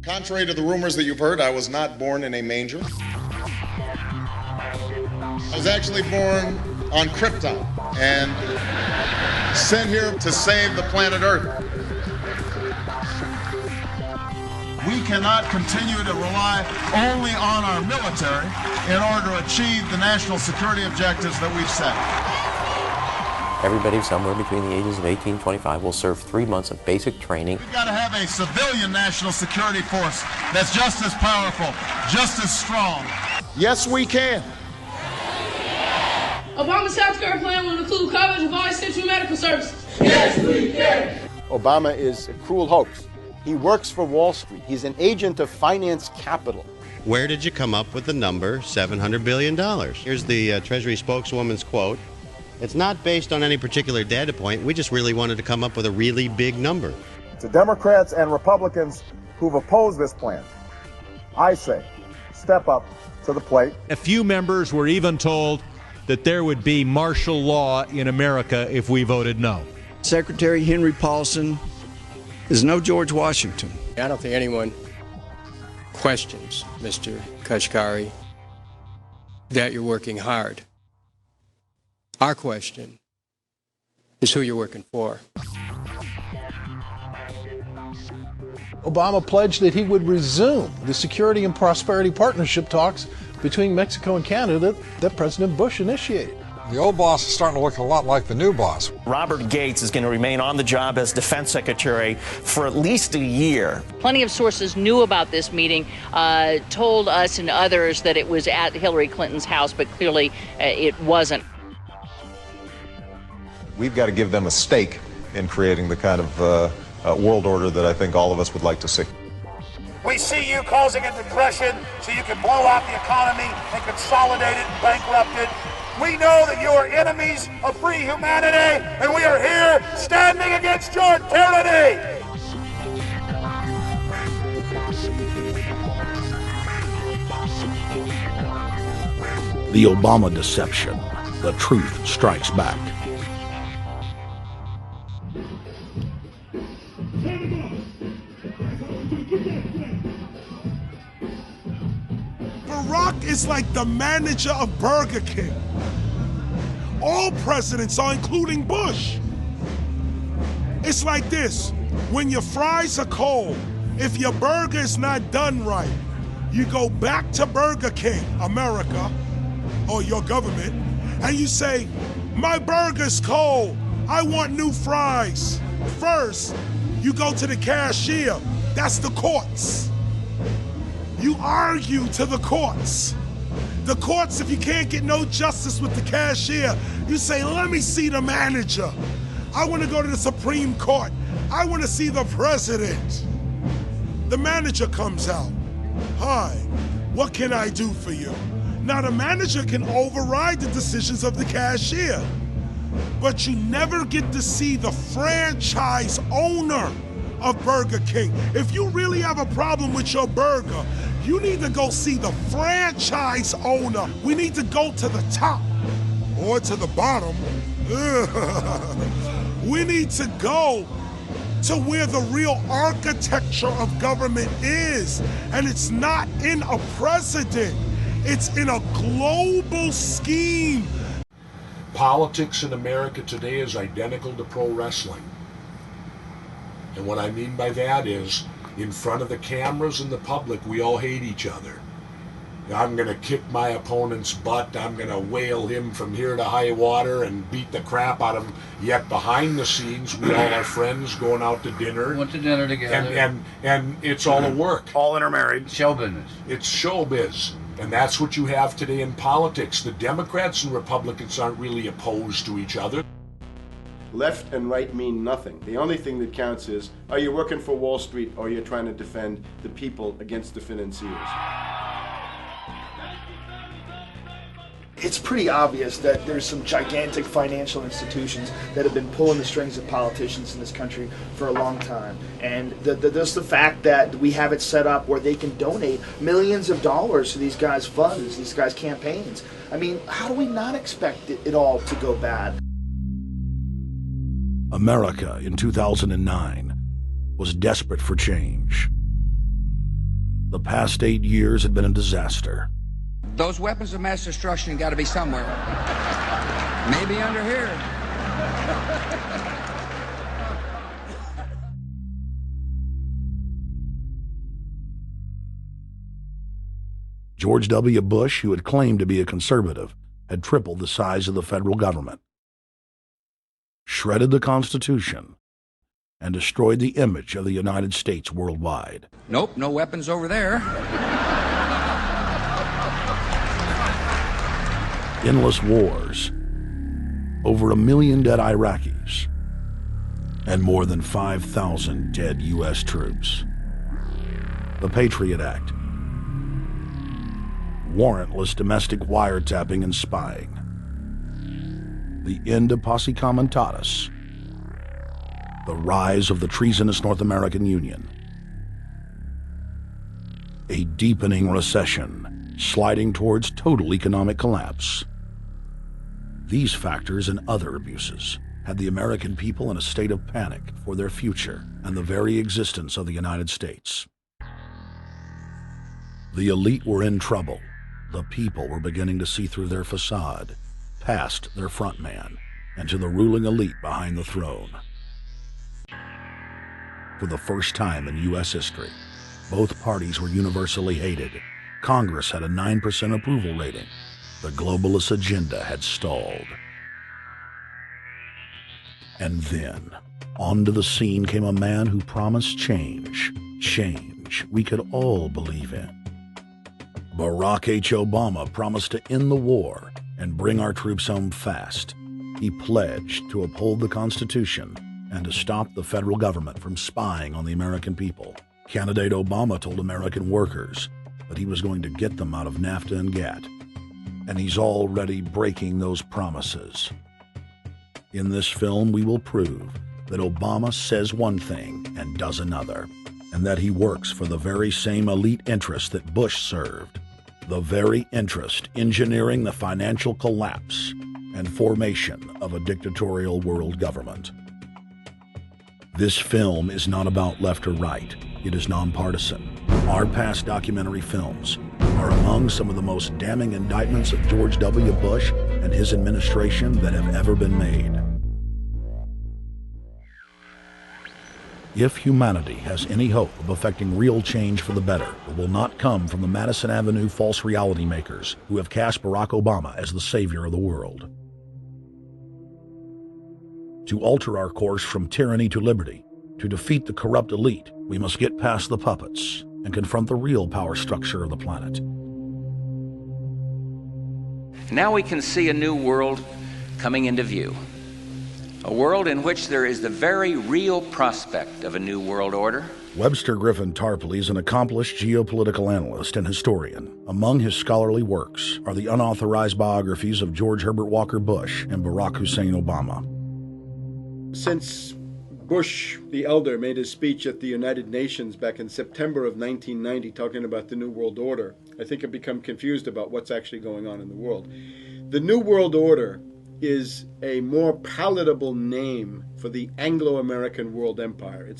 Contrary to the rumors that you've heard, I was not born in a manger. I was actually born on Krypton and sent here to save the planet Earth. We cannot continue to rely only on our military in order to achieve the national security objectives that we've set. Everybody somewhere between the ages of 18 and 25 will serve 3 months of basic training. We've got to have a civilian national security force that's just as powerful, just as strong. Yes, we can. Obama's healthcare plan will include coverage of all essential medical services. Yes, we can. Obama is a cruel hoax. He works for Wall Street. He's an agent of finance capital. Where did you come up with the number $700 billion? Here's the Treasury spokeswoman's quote. It's not based on any particular data point. We just really wanted to come up with a really big number. To Democrats and Republicans who've opposed this plan, I say, step up to the plate. A few members were even told that there would be martial law in America if we voted no. Secretary Henry Paulson is no George Washington. I don't think anyone questions, Mr. Kashkari, that you're working hard. Our question is who you're working for. Obama pledged that he would resume the Security and Prosperity Partnership talks between Mexico and Canada that President Bush initiated. The old boss is starting to look a lot like the new boss. Robert Gates is going to remain on the job as Defense Secretary for at least a year. Plenty of sources knew about this meeting, told us and others that it was at Hillary Clinton's house, but clearly it wasn't. We've got to give them a stake in creating the kind of world order that I think all of us would like to see. We see you causing a depression so you can blow out the economy and consolidate it and bankrupt it. We know that you are enemies of free humanity, and we are here standing against your tyranny. The Obama deception. The truth strikes back. Barack is like the manager of Burger King. All presidents are, including Bush. It's like this: when your fries are cold, if your burger is not done right, you go back to Burger King, America, or your government, and you say, my burger's cold, I want new fries. First, you go to the cashier, that's the courts. You argue to the courts. The courts, if you can't get no justice with the cashier, you say, let me see the manager. I want to go to the Supreme Court. I want to see the president. The manager comes out. Hi, what can I do for you? Now the manager can override the decisions of the cashier, but you never get to see the franchise owner of Burger King. If you really have a problem with your burger, you need to go see the franchise owner. We need to go to the top or to the bottom. We need to go to where the real architecture of government is. And it's not in a president, it's in a global scheme. Politics in America today is identical to pro wrestling. And what I mean by that is, in front of the cameras and the public, we all hate each other. I'm going to kick my opponent's butt. I'm going to whale him from here to high water and beat the crap out of him. Yet behind the scenes, we all are friends going out to dinner. Went to dinner together. And it's all a work. All intermarried. Show business. It's showbiz. And that's what you have today in politics. The Democrats and Republicans aren't really opposed to each other. Left and right mean nothing. The only thing that counts is, are you working for Wall Street or you're trying to defend the people against the financiers? It's pretty obvious that there's some gigantic financial institutions that have been pulling the strings of politicians in this country for a long time. And just the fact that we have it set up where they can donate millions of dollars to these guys' funds, these guys' campaigns. I mean, how do we not expect it all to go bad? America in 2009 was desperate for change. The past 8 years had been a disaster. Those weapons of mass destruction got to be somewhere. Maybe under here. George W. Bush, who had claimed to be a conservative, had tripled the size of the federal government, shredded the Constitution, and destroyed the image of the United States worldwide. Nope, no weapons over there. Endless wars, over 1 million dead Iraqis, and more than 5,000 dead U.S. troops. The Patriot Act, warrantless domestic wiretapping and spying, the end of Posse Comitatus, the rise of the treasonous North American Union, a deepening recession sliding towards total economic collapse. These factors and other abuses had the American people in a state of panic for their future and the very existence of the United States. The elite were in trouble. The people were beginning to see through their facade, past their front man, and to the ruling elite behind the throne. For the first time in U.S. history, both parties were universally hated. Congress had a 9% approval rating. The globalist agenda had stalled. And then, onto the scene came a man who promised change. Change we could all believe in. Barack H. Obama promised to end the war and bring our troops home fast. He pledged to uphold the Constitution and to stop the federal government from spying on the American people. Candidate Obama told American workers that he was going to get them out of NAFTA and GATT, and he's already breaking those promises. In this film, we will prove that Obama says one thing and does another, and that he works for the very same elite interests that Bush served, the very interest engineering the financial collapse and formation of a dictatorial world government. This film is not about left or right. It is nonpartisan. Our past documentary films are among some of the most damning indictments of George W. Bush and his administration that have ever been made. If humanity has any hope of effecting real change for the better, it will not come from the Madison Avenue false reality makers who have cast Barack Obama as the savior of the world. To alter our course from tyranny to liberty, to defeat the corrupt elite, we must get past the puppets and confront the real power structure of the planet. Now we can see a new world coming into view. A world in which there is the very real prospect of a new world order. Webster Griffin Tarpley is an accomplished geopolitical analyst and historian. Among his scholarly works are the unauthorized biographies of George Herbert Walker Bush and Barack Hussein Obama. Since Bush the elder made his speech at the United Nations back in September of 1990 talking about the New World Order, I think I've become confused about what's actually going on in the world. The New World Order is a more palatable name for the Anglo-American world empire. It's